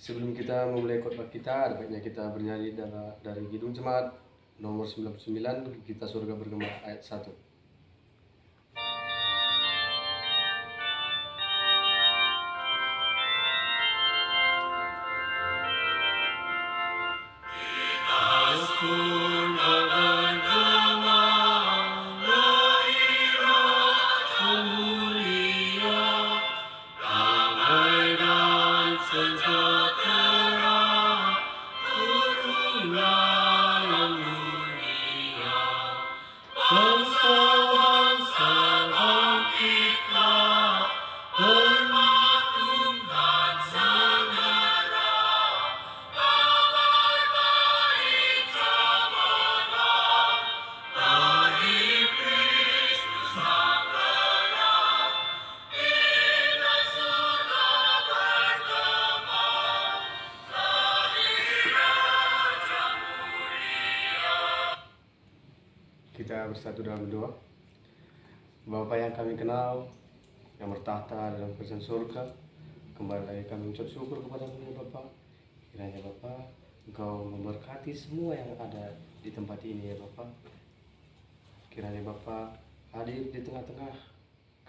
Sebelum kita memulai khotbah kita, ada baiknya kita bernyanyi dari Kidung Jemaat nomor 99, Kita Surga Bergema ayat 1. Kita bersatu dalam doa. Bapa yang kami kenal, yang bertahta dalam kerajaan surga, kembali lagi kami ucap syukur kepada-Mu ya Bapa. Kiranya Bapa, Engkau memberkati semua yang ada di tempat ini ya Bapa. Kiranya Bapa hadir di tengah-tengah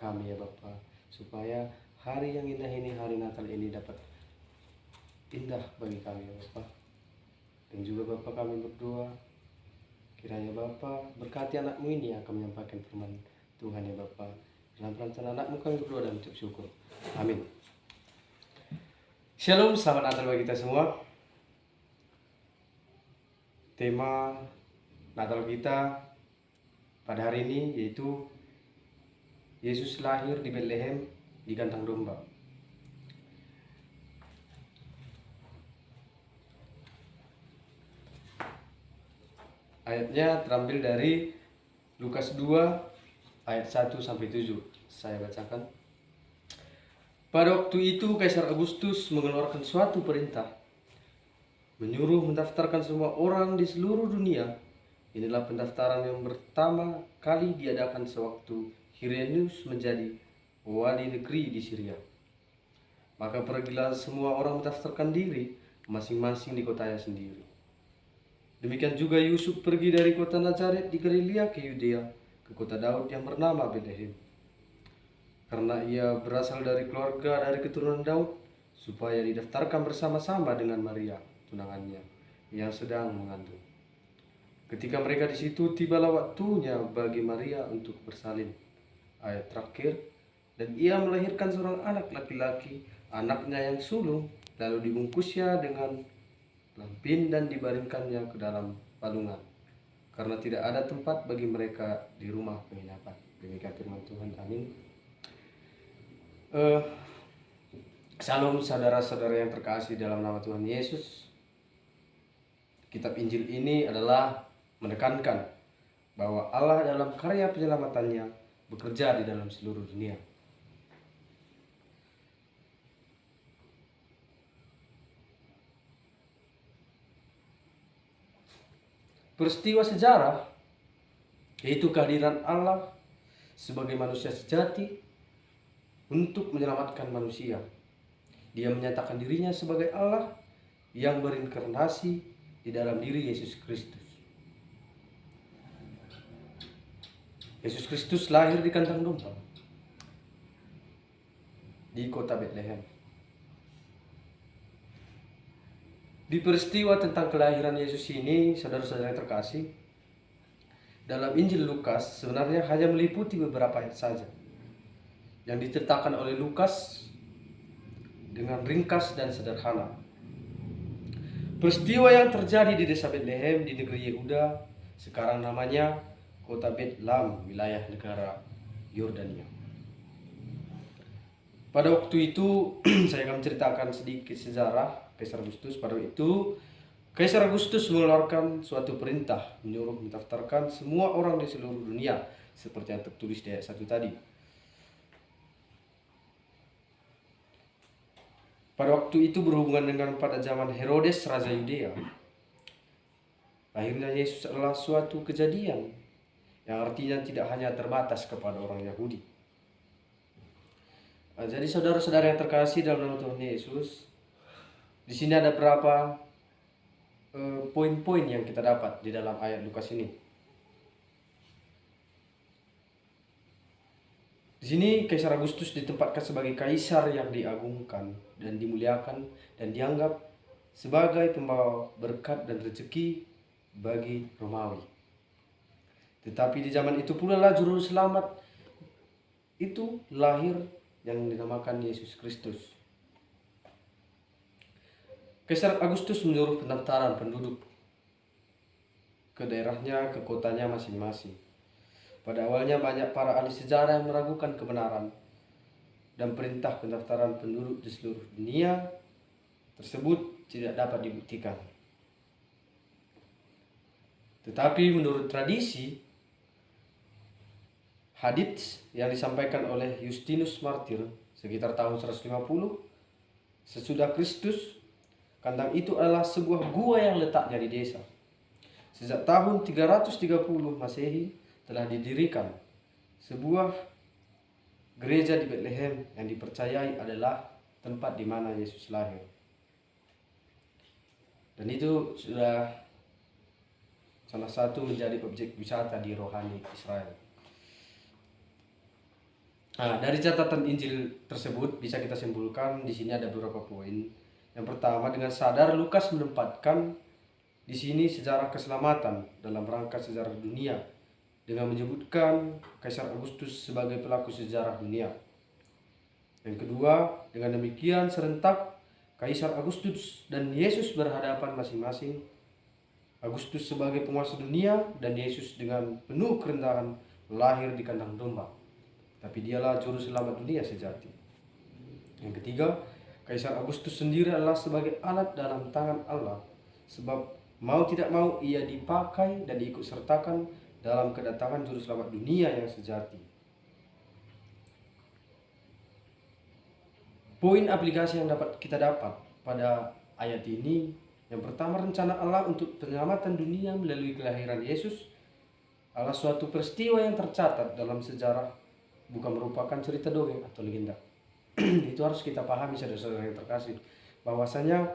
kami ya Bapa, supaya hari yang indah ini, hari Natal ini dapat indah bagi kami ya Bapa. Dan juga Bapa kami berdoa, kiranya Bapa berkati anak-Mu ini yang akan menyampaikan firman Tuhan ya Bapa. Dalam perancangan anak-Mu kami berdoa dan ucap syukur. Amin. Shalom, selamat Natal bagi kita semua. Tema Natal kita pada hari ini yaitu Yesus lahir di Bethlehem di kandang domba. Ayatnya terambil dari Lukas 2 ayat 1 sampai 7. Saya bacakan. Pada waktu itu Kaisar Agustus mengeluarkan suatu perintah, menyuruh mendaftarkan semua orang di seluruh dunia. Inilah pendaftaran yang pertama kali diadakan sewaktu Quirinius menjadi wali negeri di Syria. Maka pergilah semua orang mendaftarkan diri masing-masing di kotanya sendiri. Demikian juga Yusuf pergi dari kota Nazaret di Galilea ke Yudea, ke kota Daud yang bernama Bethlehem, karena ia berasal dari keluarga dari keturunan Daud, supaya didaftarkan bersama-sama dengan Maria, tunangannya, yang sedang mengandung. Ketika mereka di situ, tibalah waktunya bagi Maria untuk bersalin. Ayat terakhir, dan ia melahirkan seorang anak laki-laki, anaknya yang sulung, lalu dibungkusnya dengan lampin dan dibaringkannya ke dalam palungan, karena tidak ada tempat bagi mereka di rumah penginapan. Demikian firman Tuhan. Amin. Salam saudara-saudara yang terkasih dalam nama Tuhan Yesus. Kitab Injil ini adalah menekankan bahwa Allah dalam karya penyelamatannya bekerja di dalam seluruh dunia. Peristiwa sejarah, yaitu kehadiran Allah sebagai manusia sejati untuk menyelamatkan manusia. Dia menyatakan dirinya sebagai Allah yang berinkarnasi di dalam diri Yesus Kristus. Yesus Kristus lahir di kandang domba di kota Bethlehem. Di peristiwa tentang kelahiran Yesus ini, saudara-saudara yang terkasih, dalam Injil Lukas sebenarnya hanya meliputi beberapa ayat saja yang diceritakan oleh Lukas dengan ringkas dan sederhana. Peristiwa yang terjadi di desa Bethlehem di negeri Yehuda, sekarang namanya kota Betlam, wilayah negara Yordania. Pada waktu itu saya akan menceritakan sedikit sejarah Kaisar Agustus. Pada waktu itu Kaisar Agustus mengeluarkan suatu perintah, menyuruh mendaftarkan semua orang di seluruh dunia, seperti yang tertulis di ayat 1 tadi. Pada waktu itu berhubungan dengan pada zaman Herodes Raja Yudea. Lahirnya Yesus adalah suatu kejadian yang artinya tidak hanya terbatas kepada orang Yahudi. Jadi saudara-saudara yang terkasih dalam nama Tuhan Yesus, di Di sini ada berapa poin-poin yang kita dapat di dalam ayat Lukas ini. Di sini Kaisar Agustus ditempatkan sebagai kaisar yang diagungkan dan dimuliakan dan dianggap sebagai pembawa berkat dan rezeki bagi Romawi. Tetapi di zaman itu pula lah juru selamat itu lahir yang dinamakan Yesus Kristus. Kaisar Agustus menyuruh pendaftaran penduduk ke daerahnya, ke kotanya masing-masing. Pada awalnya banyak para ahli sejarah yang meragukan kebenaran dan perintah pendaftaran penduduk di seluruh dunia tersebut tidak dapat dibuktikan. Tetapi menurut tradisi, hadits yang disampaikan oleh Justinus Martir sekitar tahun 150 sesudah Kristus, kandang itu adalah sebuah gua yang letaknya di desa. Sejak tahun 330 Masehi telah didirikan sebuah gereja di Bethlehem yang dipercayai adalah tempat di mana Yesus lahir. Dan itu sudah salah satu menjadi objek wisata di rohani Israel. Nah, dari catatan Injil tersebut bisa kita simpulkan di sini ada beberapa poin. Yang pertama, dengan sadar Lukas menempatkan di sini sejarah keselamatan dalam rangka sejarah dunia dengan menyebutkan Kaisar Agustus sebagai pelaku sejarah dunia. Yang kedua, dengan demikian serentak Kaisar Agustus dan Yesus berhadapan masing-masing. Agustus sebagai penguasa dunia dan Yesus dengan penuh kerendahan lahir di kandang domba. Tapi dialah juru selamat dunia sejati. Yang ketiga, Kaisar Agustus sendiri adalah sebagai alat dalam tangan Allah, sebab mau tidak mau ia dipakai dan diikut sertakan dalam kedatangan juru selamat dunia yang sejati. Poin aplikasi yang dapat kita dapat pada ayat ini, yang pertama, rencana Allah untuk penyelamatan dunia melalui kelahiran Yesus adalah suatu peristiwa yang tercatat dalam sejarah, bukan merupakan cerita dongeng atau legenda. Itu harus kita pahami, saudara-saudara yang terkasih, bahwasanya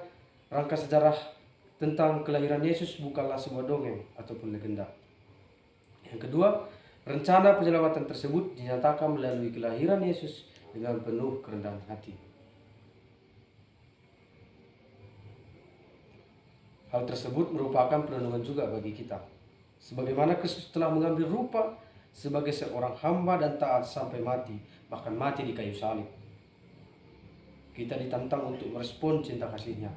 rangka sejarah tentang kelahiran Yesus bukanlah sebuah dongeng ataupun legenda. Yang kedua, rencana penyelamatan tersebut dinyatakan melalui kelahiran Yesus dengan penuh kerendahan hati. Hal tersebut merupakan perenungan juga bagi kita. Sebagaimana Kristus telah mengambil rupa sebagai seorang hamba dan taat sampai mati, bahkan mati di kayu salib. Kita ditantang untuk merespon cinta kasih-Nya.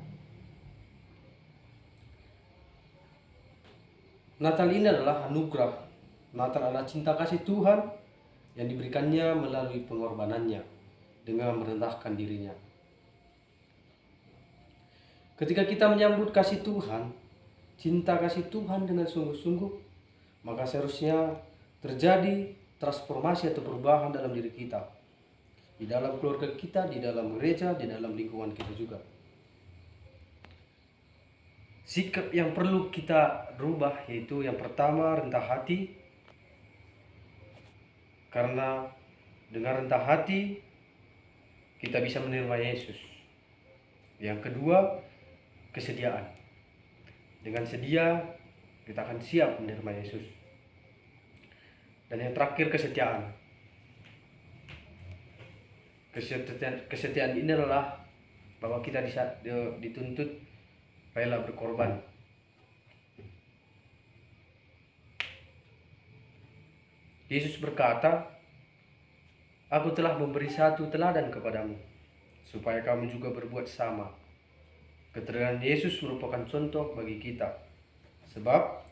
Natal ini adalah anugerah. Natal adalah cinta kasih Tuhan yang diberikannya melalui pengorbanannya dengan merendahkan dirinya. Ketika kita menyambut kasih Tuhan, cinta kasih Tuhan dengan sungguh-sungguh, maka seharusnya terjadi transformasi atau perubahan dalam diri kita, di dalam keluarga kita, di dalam gereja, di dalam lingkungan kita juga. Sikap yang perlu kita rubah yaitu yang pertama, rendah hati. Karena dengan rendah hati kita bisa menerima Yesus. Yang kedua, kesediaan. Dengan sedia kita akan siap menerima Yesus. Dan yang terakhir, kesetiaan. Kesetiaan ini adalah bahwa kita dituntut rela berkorban. Yesus berkata, "Aku telah memberi satu teladan kepadamu, supaya kamu juga berbuat sama." Keterangan Yesus merupakan contoh bagi kita. Sebab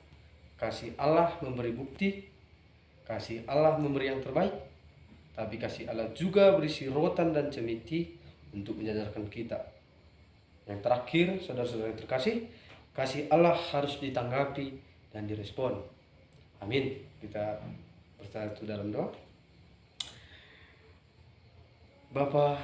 kasih Allah memberi bukti, kasih Allah memberi yang terbaik, tapi kasih Allah juga berisi rotan dan cemeti untuk menyadarkan kita. Yang terakhir, saudara-saudara yang terkasih, kasih Allah harus ditanggapi dan direspon. Amin. Kita bersatu dalam doa. Bapa,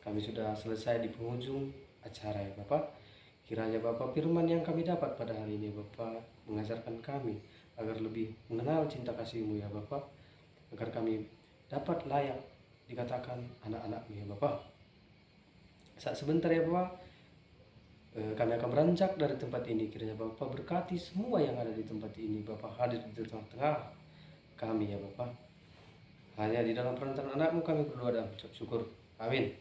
kami sudah selesai di penghujung acara ya Bapak. Kiranya Bapak firman yang kami dapat pada hari ini Bapak mengajarkan kami agar lebih mengenal cinta kasih-Mu ya Bapak, agar kami dapat layak dikatakan anak-anak-Mu ya Bapak. Saat sebentar ya Bapak, Kami akan beranjak dari tempat ini. Kiranya Bapak berkati semua yang ada di tempat ini. Bapak hadir di tengah-tengah kami ya Bapak. Hanya di dalam perantaraan anak-Mu kami berdoa dan mengucap syukur. Amin.